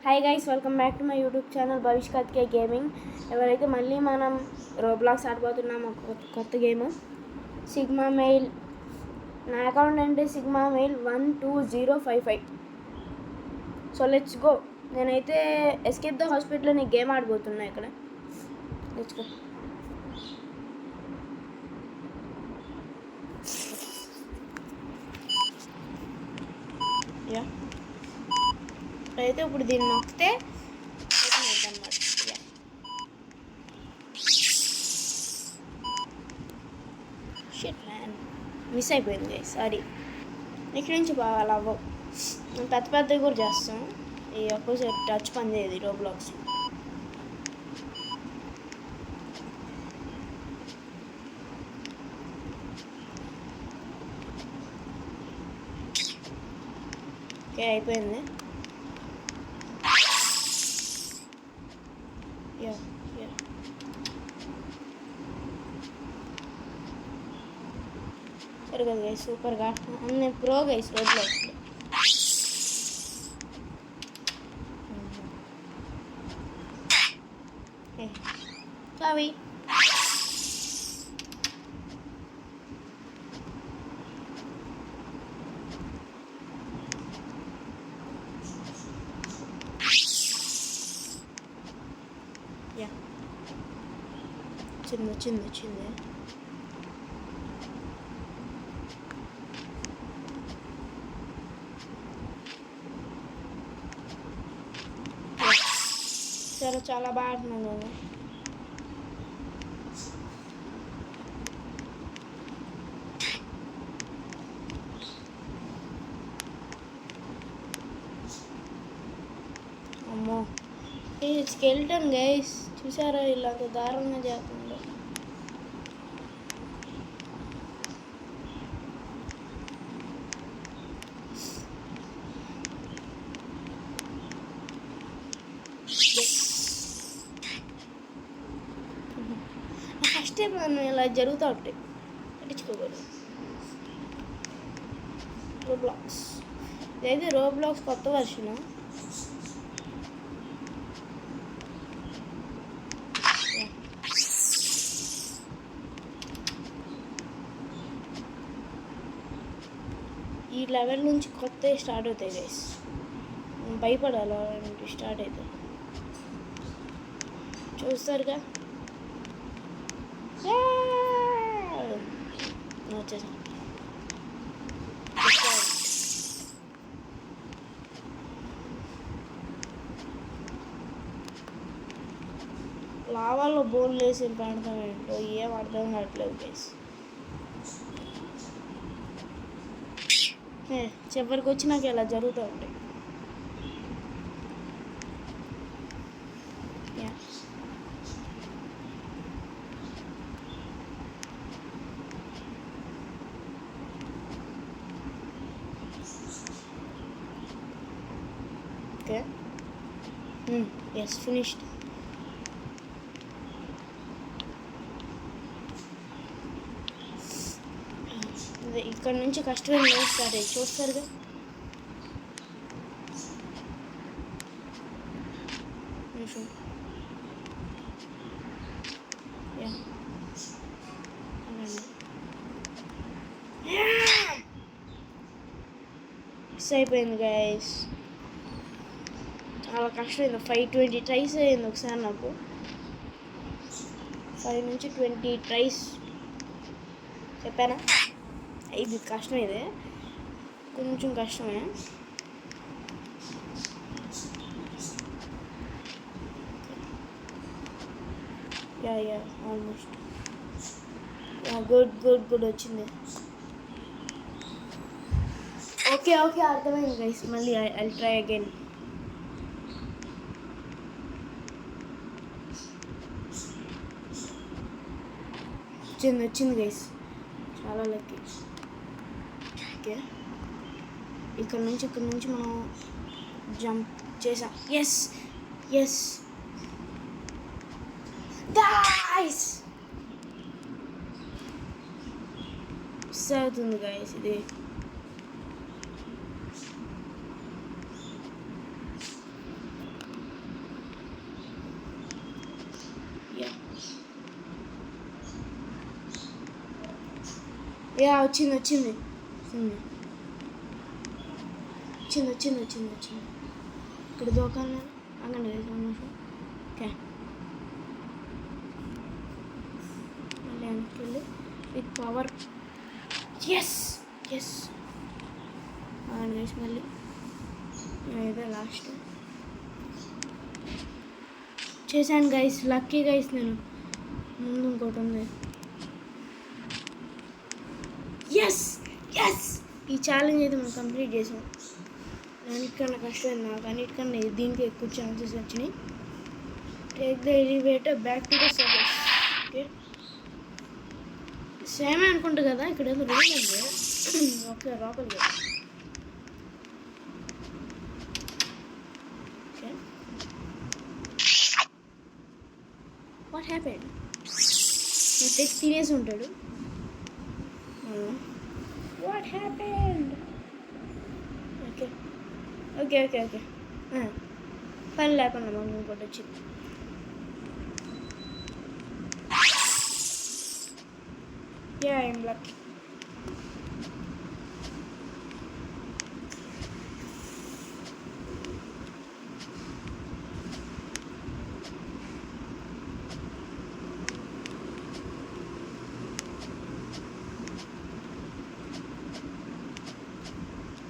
Hi guys, welcome back to my YouTube channel Bhavishkat K gaming. ఎవరైతే మళ్ళీ మనం Roblox ఆడిపోతున్నాం ఒక కొత్త గేమ్ సిగ్మా మెయిల్. నా అకౌంట్ అంటే sigma male 12055. So let's go. నేనైతే ఎస్కేప్ ద హాస్పిటల్ అనే గేమ్ ఆడిపోతున్నా ఇక్కడ. Let's go. యా అయితే ఇప్పుడు దీన్ని నొక్కితే అన్నమాట. షిట్ మ్యాన్, మిస్ అయిపోయింది. సారీ, ఇక్కడ నుంచి బాగా అలా అవ్వవు. పెద్ద పెద్దవి కూడా చేస్తాం. ఈ ఒక్కోసారి టచ్ పని చేయదు రోబ్లాక్స్. ఓకే, అయిపోయింది. యా యా సరే కదా గైస్, సూపర్గా నేను ప్రో గైస్ రోబ్లాక్స్లో. చావి యా వచ్చింది. సరే, చాలా బాగా ఆడుతున్నాను. అమ్మో, ఈ స్కెల్టన్ గైస్ చూసారా, ఇలా దారుణంగా చేస్తుంది. ఫస్ట్ టైం నన్ను ఇలా జరుగుతూ ఉంటాయి, పట్టించుకోకూడదు. రోబ్లాక్స్ ఇదైతే రోబ్లాక్స్ కొత్త వర్షన్. ఈ లెవెల్ నుంచి కొత్త స్టార్ట్ అవుతాయి గైస్. భయపడాలి స్టార్ట్ అవుతాయి, చూస్తారుగా. వచ్చేసాను. లావాలో బోన్లు వేసి పెడతాం ఏంటో ఏం అర్థం కావట్లేదు గైస్. చివరికి వచ్చి నాకు ఇలా జరుగుతూ ఉంటాయి. Okay. Yes, finished. ఇక్కడ నుంచి కష్టమైన స్టార్ట్ అయ్యి చూస్తారుగా. మిస్ అయిపోయింది గైస్, చాలా కష్టమైంది. 520 ట్రైస్ అయింది ఒకసారి నాకు. 5 నుంచి 20 ట్రైస్ చెప్పానా. ఇది కష్టమైంది, కొంచెం కష్టమే. Yeah almost. గుడ్ వచ్చింది. ఓకే అర్థమైంది గైస్. మళ్ళీ ఐ ట్రై అగైన్. వచ్చింది గైస్, చాలా లక్కీ. ఓకే, ఇక్కడ నుంచి మనం జంప్ చేసాం. ఎస్ గైస్, మిస్ అవుతుంది గైస్ ఇది. యా వచ్చింది వచ్చింది వచ్చింది వచ్చింది వచ్చింది వచ్చింది వచ్చింది ఇక్కడ దూకాను అనండి ఓకే మళ్ళీ వెనక్కి with power S S and guys మళ్ళీ ఇదే లాస్ట్ చేశాను గైస్ లక్కీ గైస్ నేను ముందు ఇంకోటి ఉంది ఎస్ ఎస్ ఈ ఛాలెంజ్ అయితే మనం కంప్లీట్ చేసాం అన్నిటికన్నా కష్టం నాకు అన్నిటికన్నా దీనికి ఎక్కువ ఛాన్సెస్ వచ్చినాయి take the elevator back to the service okay సేమే అనుకుంటా కదా ఇక్కడ ఏదో రూమ్ ఉంది ఓకే లోపలికి ఓకే వాట్ హ్యాపెండ్ టెక్ తినేసి ఉంటాడు what happened okay okay okay okay పని లేకుండా మాకు ఇంకోటి వచ్చింది యా ఐఎమ్ లక్కీ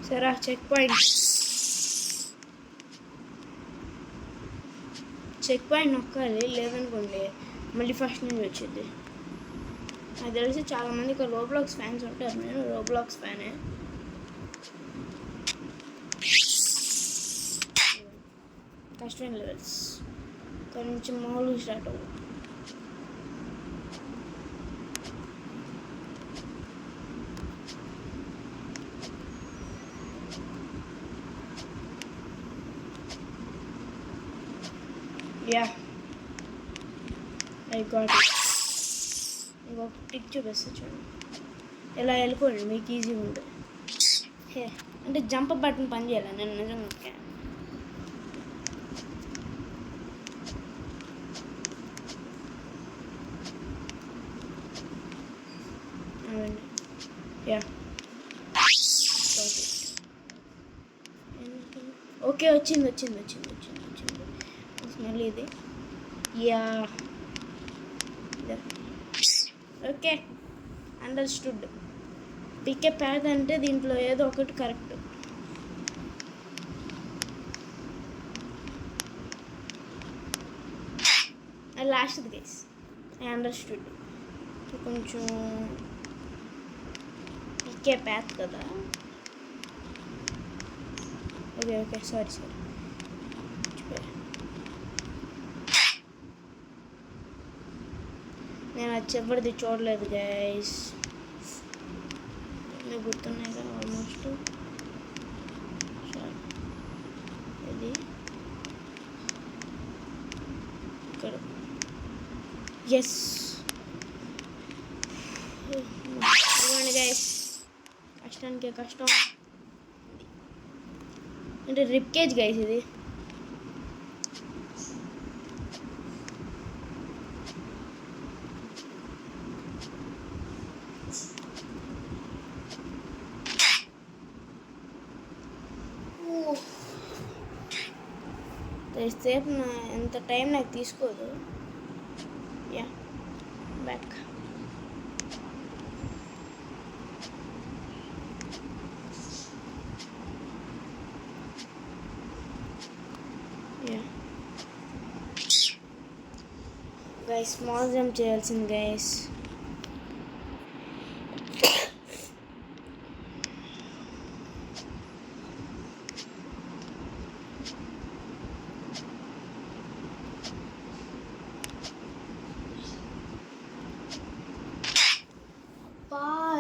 సరే చెక్ పాయింట్ నొక్కాలి లేదనుకోండి మళ్ళీ ఫస్ట్ నుంచి వచ్చింది నాకు తెలిసి చాలామంది ఇక్కడ రోబ్లాక్స్ ఫ్యాన్స్ ఉంటారు నేను రోబ్లాక్స్ ఫ్యానే కష్టమైన లెవెల్స్ ఇక్కడ నుంచి మామూలుగా స్టార్ట్ అవ్వు యా ఐ గాట్ ఇట్ ఇంకొక టిక్ చూపిస్తా చూడండి ఇలా వెళ్ళిపోండి మీకు ఈజీగా ఉంటుంది హే అంటే జంప్ బటన్ పని చేయాలి నేను నిజంగా ఓకే యా ఓకే వచ్చింది వచ్చింది వచ్చింది వచ్చింది వచ్చింది మళ్ళీ ఇది yeah okay understood PK pad అంటే దీంట్లో ఏదో ఒకటి కరెక్ట్ అది లాస్ట్ గైస్ ఐ అండర్స్టూడ్ కొంచెం పికే ప్యాడ్ కదా ఓకే ఓకే సారీ నేను అది చెప్పడిది చూడలేదు గైస్ మీకు గుర్తున్నాయి కదా ఆల్మోస్ట్ ఇది ఇక్కడ ఎస్ ఇవ్వండి గైస్ కష్టానికి కష్టం అంటే రిప్కేజ్ గైస్ ఇది సేపు ఎంత టైం నాకు తీసుకోదు yeah back yeah guys small jump చేయాల్సింది గైస్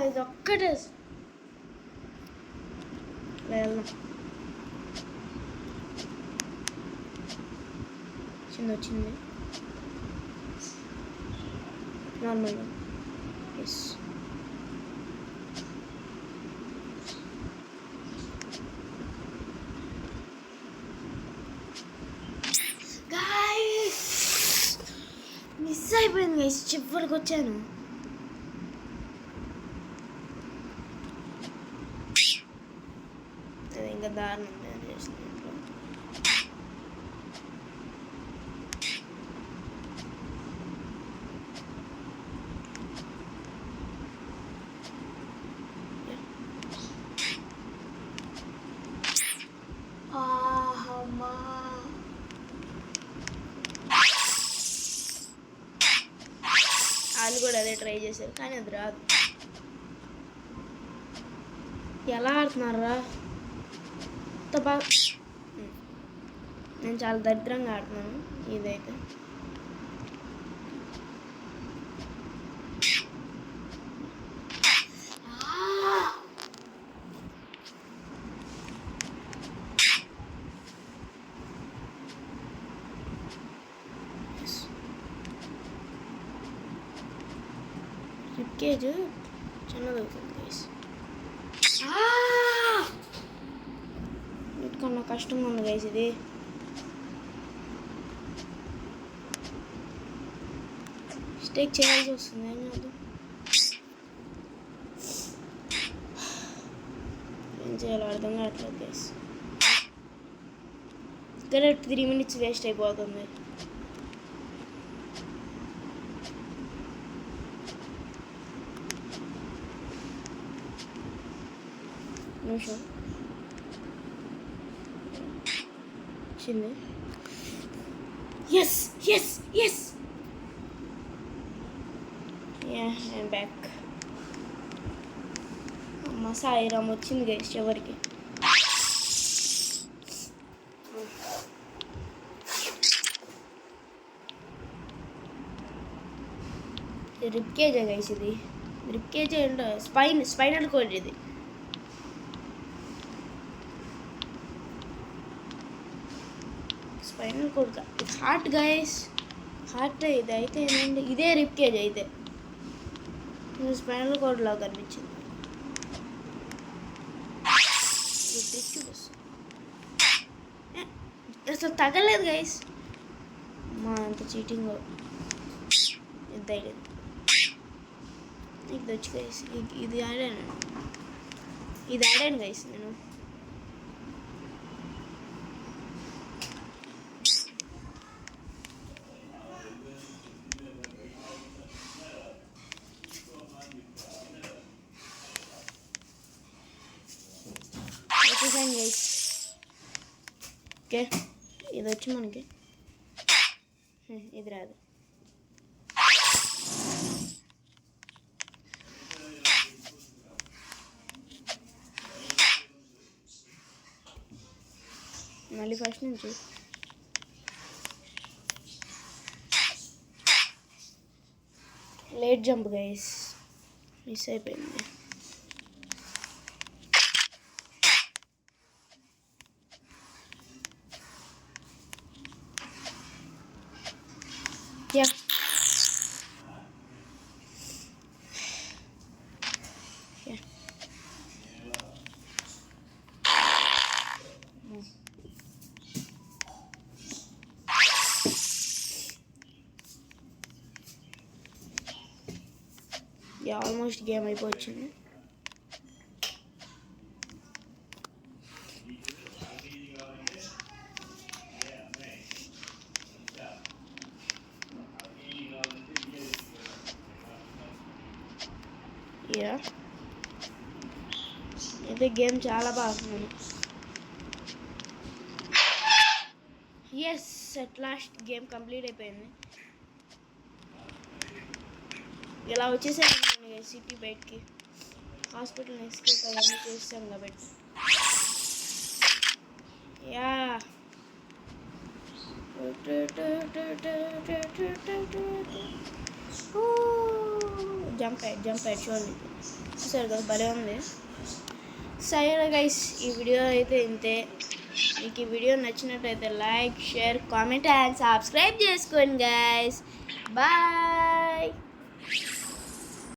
ఇది ఒక్కటే వెళ్దాం వచ్చింది నార్మల్గా ఎస్ మిస్ అయిపోయింది గైస్ చివరికి వచ్చాను దారుణం ఉంది అని చేసిన ఇంట్లో. వాళ్ళు కూడా అదే ట్రై చేశారు కానీ అది రాదు. ఎలా ఆడుతున్నారా అంత బాగా? నేను చాలా దరిద్రంగా ఆడుతున్నాను ఇదైతే. రిప్కేజ్ చిన్నది అవుతుంది గైస్. వీటికన్నా కష్టంగా ఉంది గైస్ ఇది. మిస్టేక్ చేయాల్సి వస్తుంది, ఏం చేద్దాం, ఏం చేయాలో అర్థం కావట్లేదు గైస్. ఇక్కడ 3 minutes వేస్ట్ అయిపోతుంది. నిమిషం వచ్చింది. S S S I'm back. అమ్మ సాయిరామ్ వచ్చింది గైస్ చివరికి. రిప్కేజే గైస్ ఇది. రిప్కేజే ఏంటో స్పైనల్ కోడ్ ఇది. Spinal cord heart guys, heart ఇది అయితే ఏమండి, ఇదే రిప్కేజ్ అయితే. స్పైనల్ కోడ్ లాగా కనిపించింది. అసలు తగలేదు గైస్. మా అంత చీటింగ్ ఇది అయ్యేది. ఇది వచ్చి గైస్ ఇది ఆడాను గైస్ నేను. గైస్ ఓకే, ఇది వచ్చి మనకి ఇది రాదు. మళ్ళీ ఫస్ట్ నుంచి లేట్ జంప్ గైస్, మిస్ అయిపోయింది. Yeah. Yeah. Yeah, almost game అయిపోయింది. యా ఇది గేమ్ చాలా బాగుంది. Yes at last game complete అయిపోయింది. ఇలా వచ్చేసాను సిటీ బయటికి. హాస్పిటల్ ఎస్కేప్ అవన్నీ చేస్తాం కాబట్టి. యా జంప్ అయ్యి చూడండి సరే కదా, భలే ఉంది. సరే గైస్ ఈ వీడియో అయితే ఇంతే. మీకు ఈ వీడియో నచ్చినట్టయితే like, share, comment and subscribe చేసుకోండి గైస్. బాయ్.